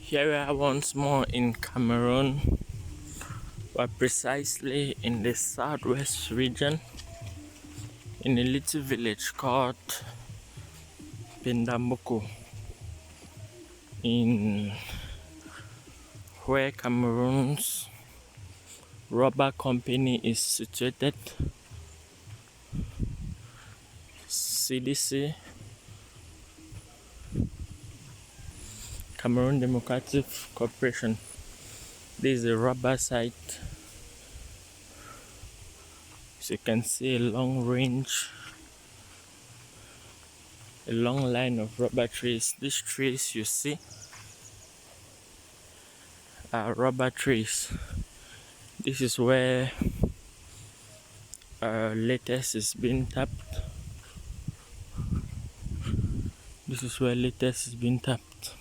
Here we are once more in Cameroon, but precisely in the southwest region, in a little village called Pindamboko, in where Cameroon's rubber company is situated. CDC, Cameroon Democratic Corporation. This is a rubber site. So you can see a long line of rubber trees. These trees you see are rubber trees. This is where lettuce is being tapped. This is where lettuce is being tapped.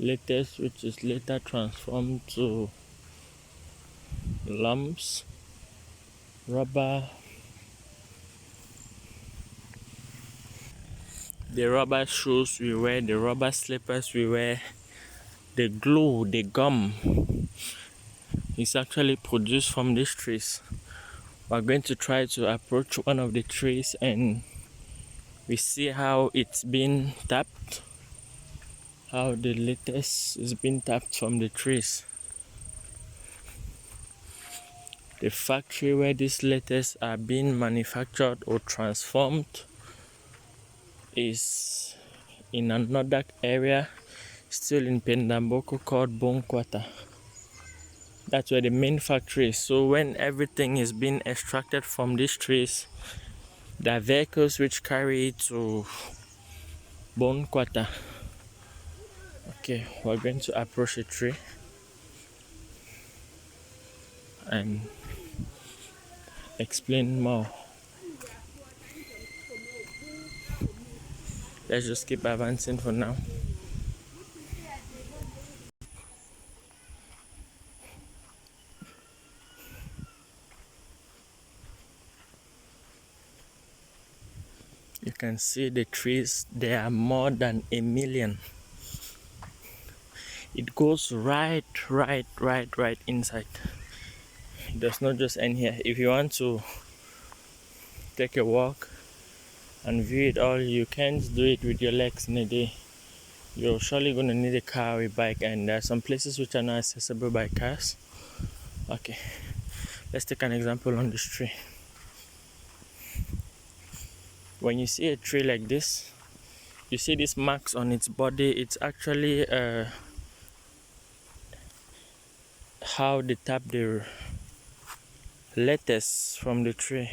Lettuce, which is later transformed to lumps, rubber. The rubber shoes we wear, the rubber slippers we wear, the glue, the gum is actually produced from these trees. We're going to try to approach one of the trees and we see how it's been tapped, how the lettuce is being tapped from the trees. The factory where these lettuce are being manufactured or transformed is in another area still in Pendamboko called Bonkwata. That's where the main factory is. So when everything is being extracted from these trees, there are vehicles which carry it to Bonkwata. Okay, we're going to approach a tree and explain more. Let's just keep advancing for now. You can see the trees, there are more than 1 million. It goes right inside. It does not just end here. If you want to take a walk and view it all, you can't do it with your legs in a day. You're surely going to need a car or a bike, and there are some places which are not accessible by cars. Okay, let's take an example on this tree. When you see a tree like this, you see these marks on its body. It's actually how they tap the lettuce from the tree.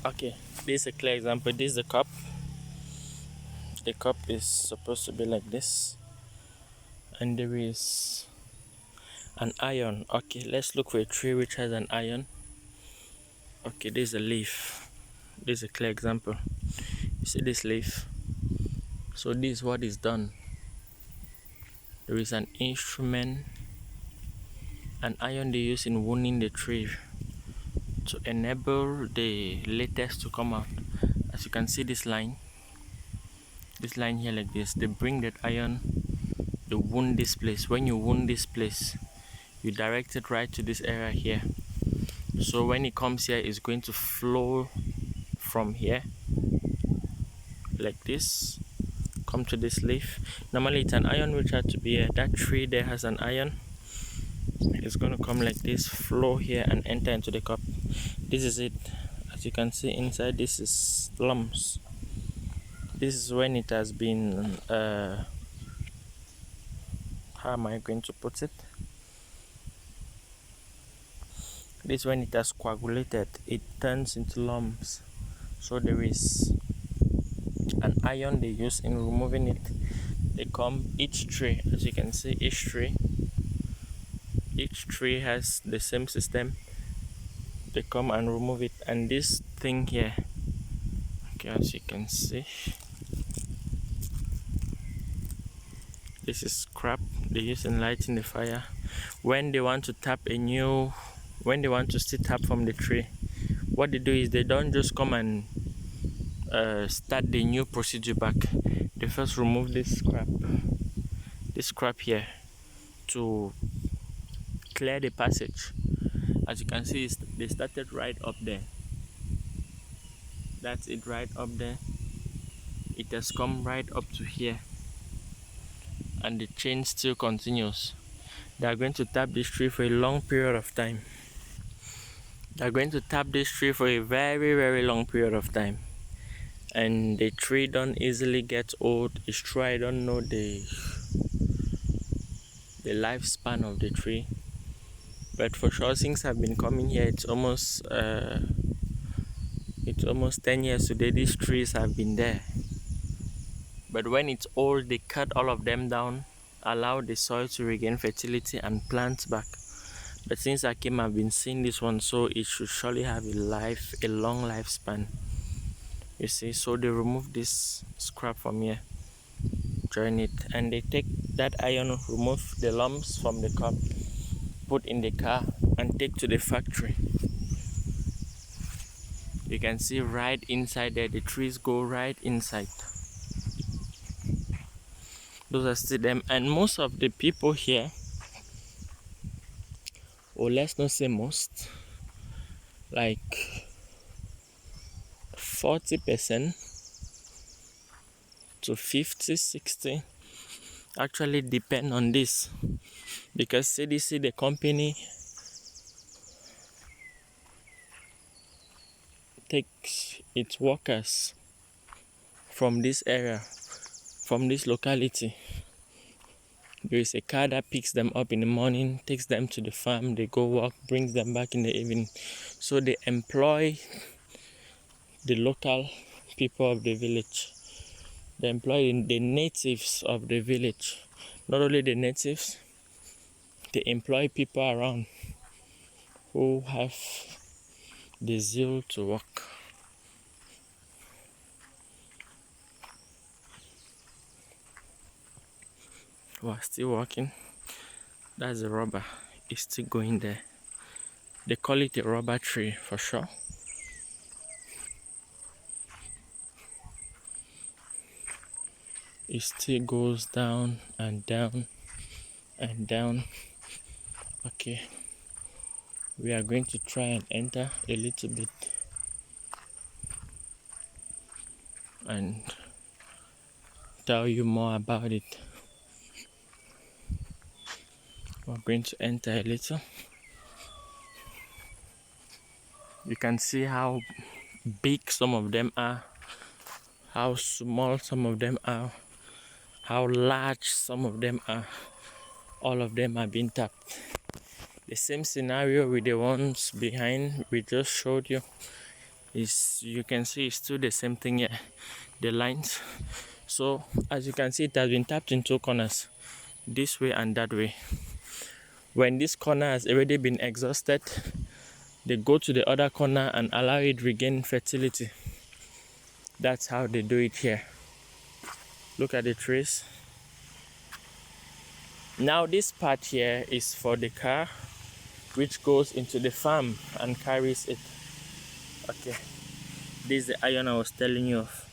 Okay, this is a clear example. This is the cup. The cup is supposed to be like this, and there is an iron. Okay, let's look for a tree which has an iron. Okay, this is a leaf. This is a clear example. You see this leaf? So this is what is done. There is an instrument, an iron they use in wounding the tree to enable the lettuce to come out. As you can see this line here like this, they bring that iron, they wound this place. When you wound this place, you direct it right to this area here. So when it comes here, it's going to flow from here like this, come to this leaf. Normally it's an iron which had to be here. That tree there has an iron. It's going to come like this, flow here and enter into the cup. This is it. As you can see inside, this is lumps. This is when it has been how am I going to put it? This, when it has coagulated, it turns into lumps. So there is an iron they use in removing it. They come, each tree, as you can see, each tree has the same system. They come and remove it, and this thing here, okay, as you can see, this is scrap they use in lighting the fire. when they want to still tap from the tree, what they do is they don't just come and start the new procedure back. They first remove this scrap here to clear the passage. As you can see, they started right up there. That's it, right up there. It has come right up to here, and the chain still continues. They are going to tap this tree for a long period of time. They are going to tap this tree for a very, very long period of time. And the tree don't easily get old. It's true, I don't know the lifespan of the tree, but for sure, things have been coming here. It's almost 10 years today. These trees have been there, but when it's old, they cut all of them down, allow the soil to regain fertility and plant back. But since I came, I've been seeing this one, so it should surely have a long lifespan. You see, so they remove this scrap from here, join it, and they take that iron, remove the lumps from the cup, put in the car, and take to the factory. You can see right inside there, the trees go right inside. Those are still them, and most of the people here, or let's not say most, like 40% to 50-60 actually depend on this, because CDC, the company, takes its workers from this area, from this locality. There is a car that picks them up in the morning, takes them to the farm, they go work, brings them back in the evening. So they employ the local people of the village. They employ the natives of the village. Not only the natives, they employ people around who have the zeal to work. We're still working. That's a rubber. It's still going there. They call it a rubber tree for sure. It still goes down and down and down. Okay, we are going to try and enter a little bit and tell you more about it. We're going to enter a little. You can see how big some of them are, how small some of them are, how large some of them are. All of them are being tapped. The same scenario with the ones behind we just showed you. You can see it's still the same thing here, the lines. So as you can see, it has been tapped in two corners, this way and that way. When this corner has already been exhausted, they go to the other corner and allow it regain fertility. That's how they do it here. Look at the trees. Now this part here is for the car, which goes into the farm and carries it. Okay, this is the iron I was telling you of.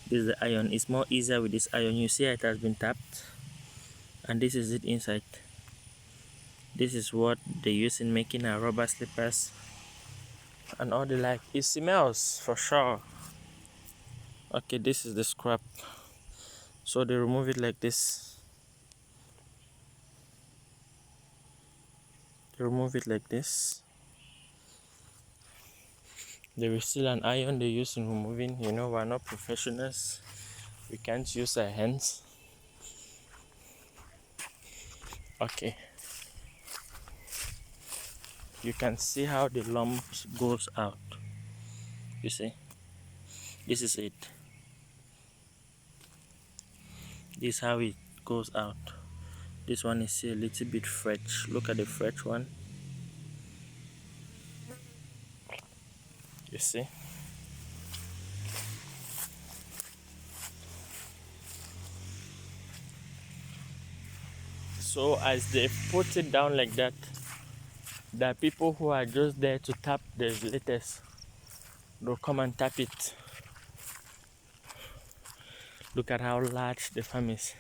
This is the iron. It's more easier with this iron. You see it has been tapped, and this is it inside. This is what they use in making our rubber slippers and all the like. It smells for sure. Okay, this is the scrap. So they remove it like this. They remove it like this. There is still an iron they use in removing. You know, we're not professionals. We can't use our hands. Okay. You can see how the lumps goes out. You see? This is it. This is how it goes out. This one is a little bit fresh. Look at the fresh one. You see? So as they put it down like that, there are people who are just there to tap the lettuce. They'll come and tap it. Look at how large the farm is.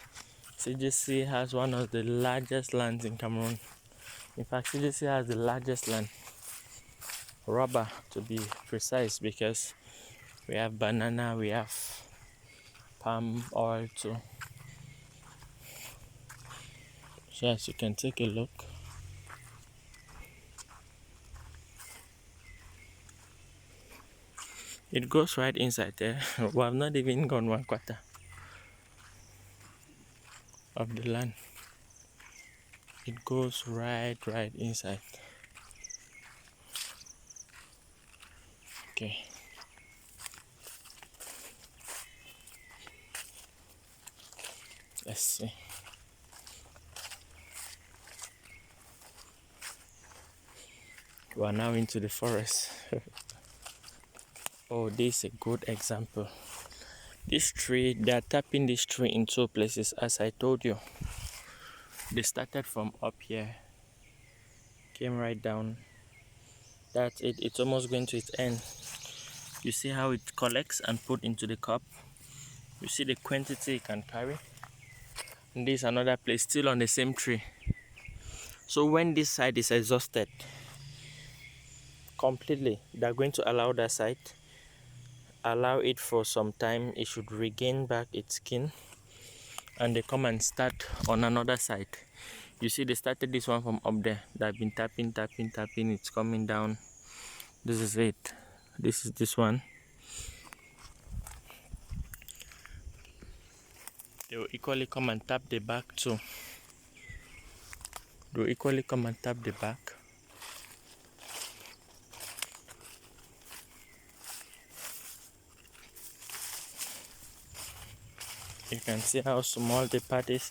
CGC has one of the largest lands in Cameroon. In fact, CGC has the largest land, rubber to be precise, because we have banana, we have palm oil too. So as you can take a look, it goes right inside there. We have not even gone 1/4 of the land. It goes right inside. Okay. Let's see. We are now into the forest. Oh, this is a good example. This tree, they are tapping this tree in 2 places, as I told you. They started from up here, came right down. That's it. It's almost going to its end. You see how it collects and put into the cup. You see the quantity it can carry. And this is another place, still on the same tree. So when this side is exhausted completely, they're going to allow that side, allow it for some time. It should regain back its skin, and they come and start on another side. You see, they started this one from up there. They've been tapping. It's coming down. This is it. This is this one. They will equally come and tap the back too. They will equally come and tap the back. You can see how small the part is.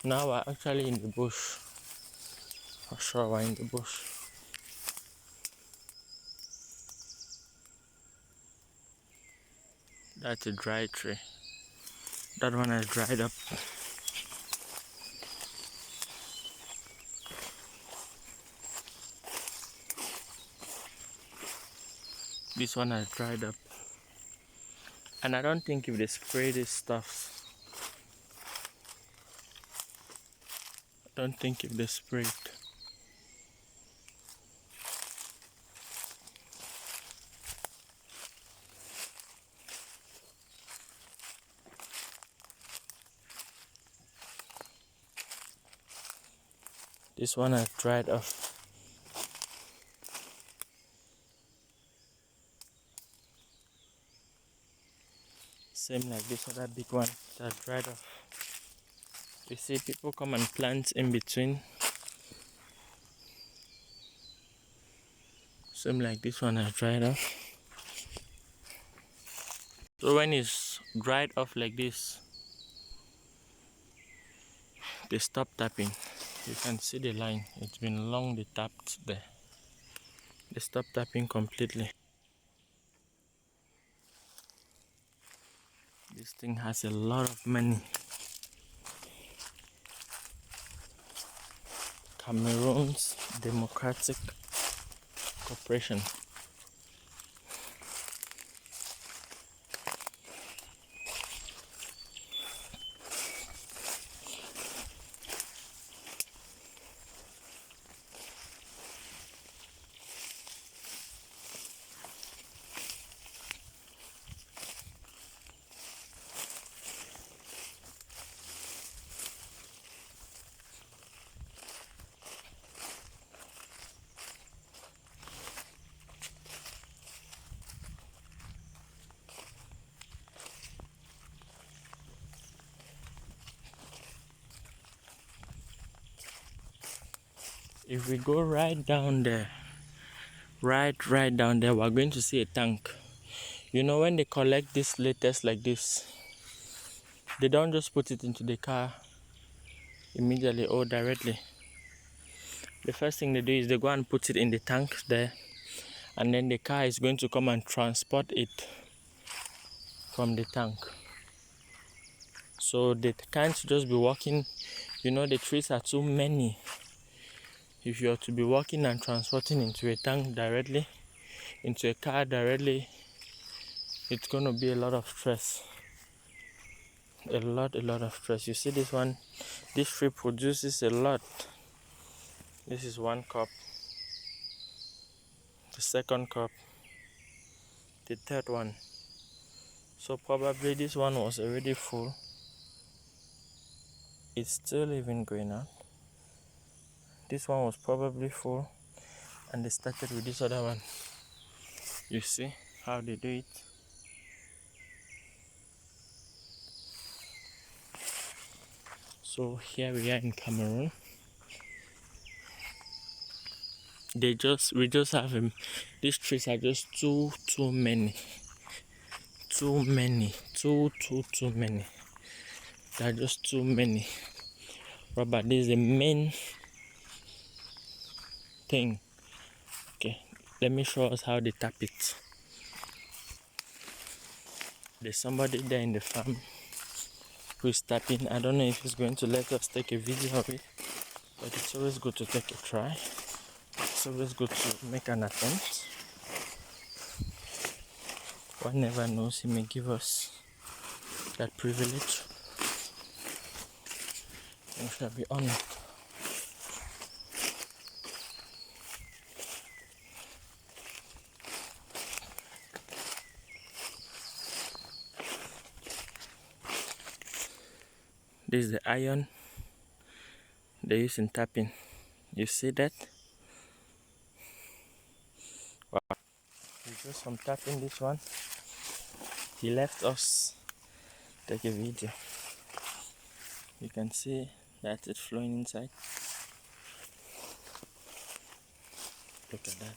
Now we're actually in the bush. For sure, we're in the bush. That's a dry tree. That one has dried up. This one has dried up. And I don't think if they spray this stuff, it. This one has dried off. Same like this other big one that dried off. You see, people come and plant in between. Same like this one has dried off. So when it's dried off like this, they stop tapping. You can see the line. It's been long they tapped there. They stop tapping completely. This thing has a lot of money. Cameroon's Democratic Corporation. If we go right down there, right down there, we're going to see a tank. You know, when they collect this lettuce like this, they don't just put it into the car immediately or directly. The first thing they do is they go and put it in the tank there, and then the car is going to come and transport it from the tank. So they can't just be walking You know, the trees are too many. If you are to be walking and transporting into a tank directly, into a car directly, it's gonna be a lot of stress. A lot of stress. You see this one, this tree produces a lot. This is one cup, the second cup, the third one. So probably this one was already full. It's still even going on. This one was probably full, and they started with this other one. You see how they do it? So here we are in Cameroon. We just have these trees are just too many. Too many. Too many. There are just too many. Rubber, this is the main thing. Okay, let me show us how they tap it. There's somebody there in the farm who is tapping. I don't know if he's going to let us take a video of it, but it's always good to take a try. It's always good to make an attempt. One never knows, he may give us that privilege. We shall be honored. This is the iron they use in tapping. You see that? Wow. It's just from tapping this one. He left us take a video. You can see that it's flowing inside. Look at that.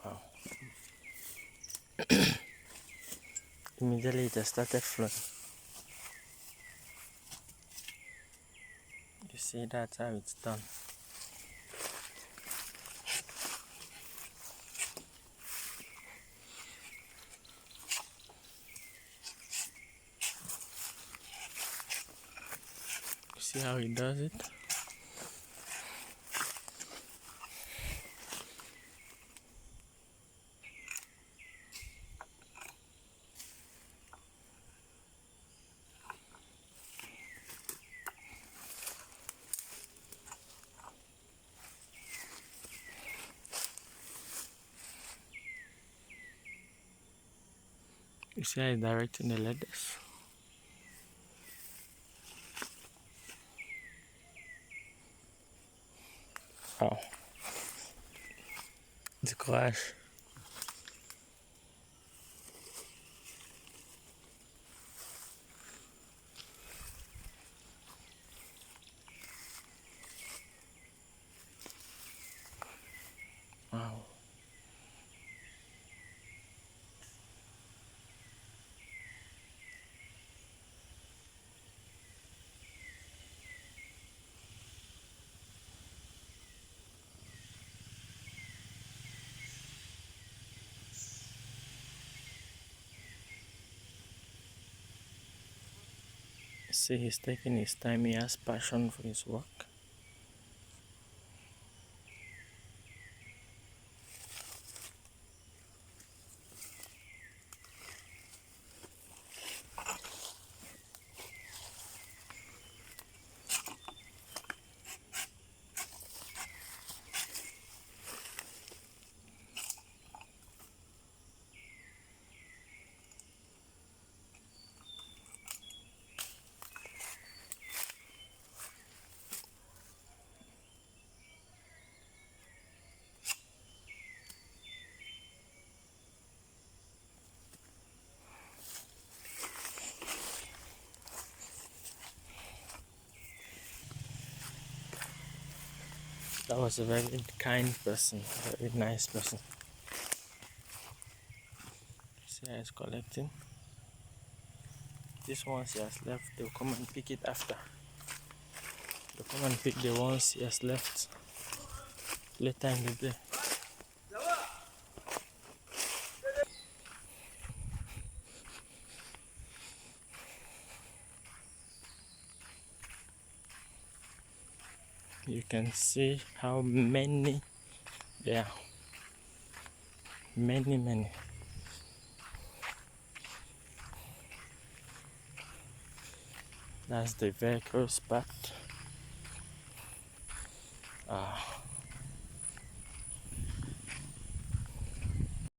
Wow. Immediately it has started flowing. You see, that's how it's done. You see how he does it? You see how he's directing the letters? Wow. Du courage. Wow. See, he's taking his time. He has passion for his work. That was a very kind person, very nice person. See how it's collecting. This ones he has left, they'll come and pick it after. They'll come and pick the ones he has left later in the day. You can see how many there are. Many. That's the vehicles part.